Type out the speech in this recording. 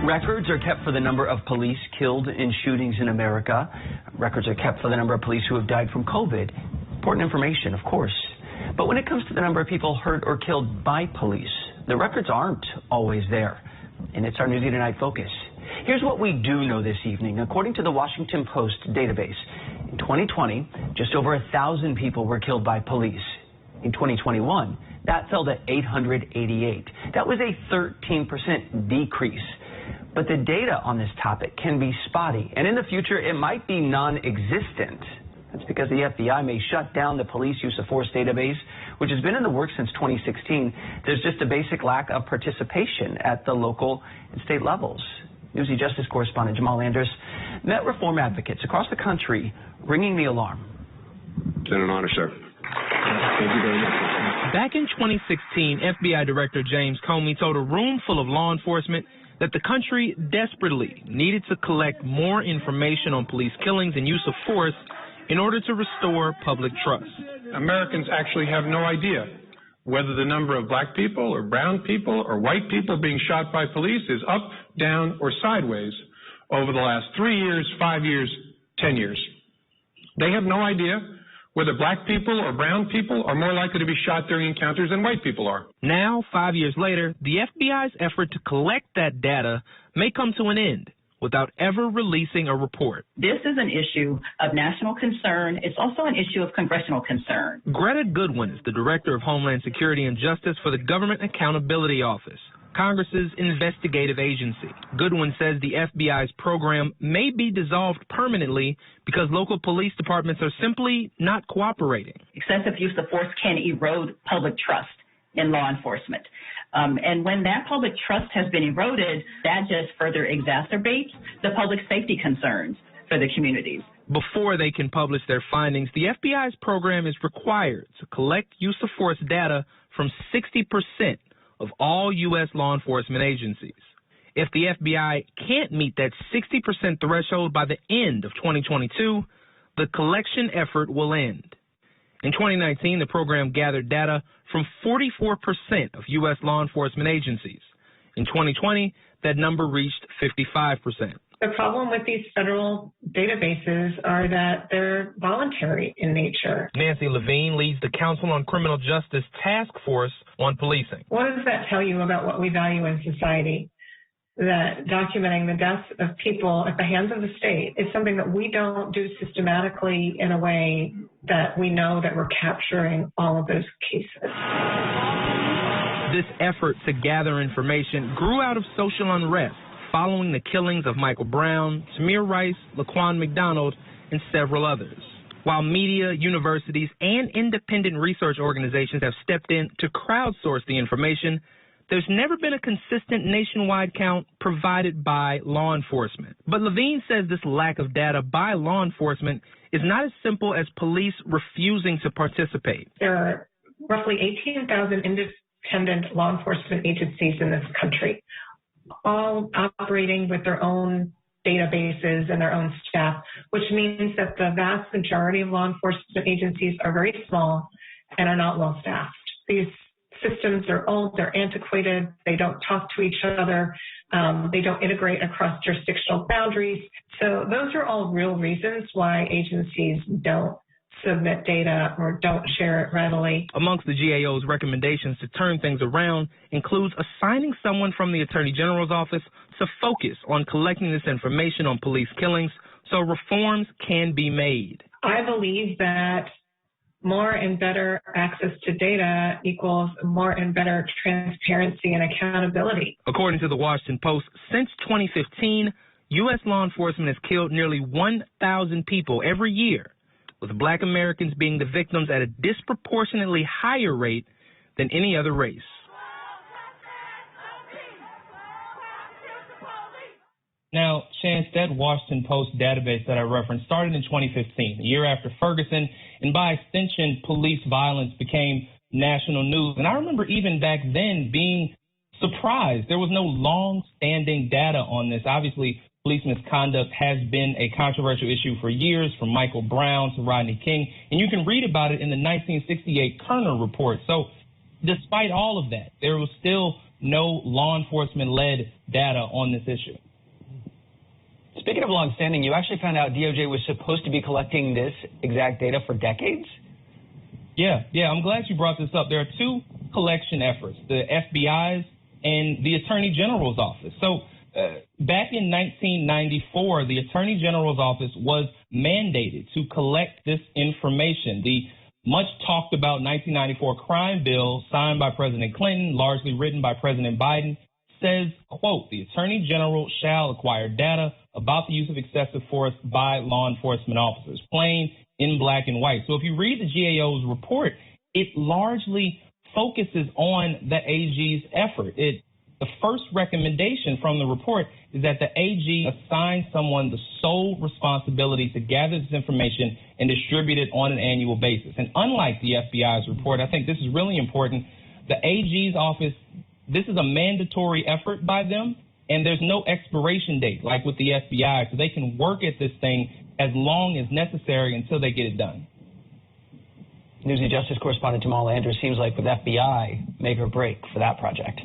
Records are kept for the number of police killed in shootings in America. Records are kept for the number of police who have died from COVID. Important information, of course. But when it comes to the number of people hurt or killed by police, the records aren't always there. And it's our Newsy Tonight focus. Here's what we do know this evening. According to the Washington Post database, in 2020, just over 1,000 people were killed by police. In 2021, that fell to 888. That was a 13% decrease. But the data on this topic can be spotty, and in the future, it might be non-existent. That's because the FBI may shut down the police use of force database, which has been in the works since 2016. There's just a basic lack of participation at the local and state levels. Newsy Justice correspondent Jamal Anders met reform advocates across the country ringing the alarm. It's been an honor, sir. Thank you very much. Back in 2016, FBI Director James Comey told a room full of law enforcement that the country desperately needed to collect more information on police killings and use of force in order to restore public trust. Americans actually have no idea whether the number of black people or brown people or white people being shot by police is up, down, or sideways over the last 3 years, 5 years, 10 years. They have no idea whether black people or brown people are more likely to be shot during encounters than white people are. Now, 5 years later, the FBI's effort to collect that data may come to an end without ever releasing a report. This is an issue of national concern. It's also an issue of congressional concern. Greta Goodwin is the Director of Homeland Security and Justice for the Government Accountability Office, Congress's investigative agency. Goodwin says the FBI's program may be dissolved permanently because local police departments are simply not cooperating. Excessive use of force can erode public trust in law enforcement. And when that public trust has been eroded, that just further exacerbates the public safety concerns for the communities. Before they can publish their findings, the FBI's program is required to collect use of force data from 60% of all U.S. law enforcement agencies. If the FBI can't meet that 60% threshold by the end of 2022, the collection effort will end. In 2019, the program gathered data from 44% of U.S. law enforcement agencies. In 2020, that number reached 55%. The problem with these federal databases are that they're voluntary in nature. Nancy Levine leads the Council on Criminal Justice Task Force on Policing. What does that tell you about what we value in society? That documenting the deaths of people at the hands of the state is something that we don't do systematically in a way that we know that we're capturing all of those cases. This effort to gather information grew out of social unrest following the killings of Michael Brown, Tamir Rice, Laquan McDonald, and several others. While media, universities, and independent research organizations have stepped in to crowdsource the information, there's never been a consistent nationwide count provided by law enforcement. But Levine says this lack of data by law enforcement is not as simple as police refusing to participate. There are roughly 18,000 independent law enforcement agencies in this country, all operating with their own databases and their own staff, which means that the vast majority of law enforcement agencies are very small and are not well staffed. These systems are old, they're antiquated, they don't talk to each other, they don't integrate across jurisdictional boundaries. So those are all real reasons why agencies don't submit data or don't share it readily. Amongst the GAO's recommendations to turn things around includes assigning someone from the Attorney General's office to focus on collecting this information on police killings so reforms can be made. I believe that more and better access to data equals more and better transparency and accountability. According to the Washington Post, since 2015, U.S. law enforcement has killed nearly 1,000 people every year, with Black Americans being the victims at a disproportionately higher rate than any other race. Now, Chance, that Washington Post database that I referenced started in 2015, a year after Ferguson, and by extension, police violence became national news. And I remember even back then being surprised. There was no long-standing data on this. Obviously, police misconduct has been a controversial issue for years, from Michael Brown to Rodney King, and you can read about it in the 1968 Kerner report. So despite all of that, there was still no law enforcement-led data on this issue. Speaking of longstanding, you actually found out DOJ was supposed to be collecting this exact data for decades? Yeah, I'm glad you brought this up. There are two collection efforts, the FBI's and the Attorney General's office. So back in 1994, the Attorney General's office was mandated to collect this information. The much talked about 1994 crime bill signed by President Clinton, largely written by President Biden, says, quote, the Attorney General shall acquire data about the use of excessive force by law enforcement officers, plain in black and white. So if you read the GAO's report, it largely focuses on the AG's effort. The first recommendation from the report is that the AG assign someone the sole responsibility to gather this information and distribute it on an annual basis. And unlike the FBI's report, I think this is really important, the AG's office, this is a mandatory effort by them, and there's no expiration date like with the FBI, so they can work at this thing as long as necessary until they get it done. Newsy Justice correspondent Jamal Andrews, seems like with FBI, make or break for that project.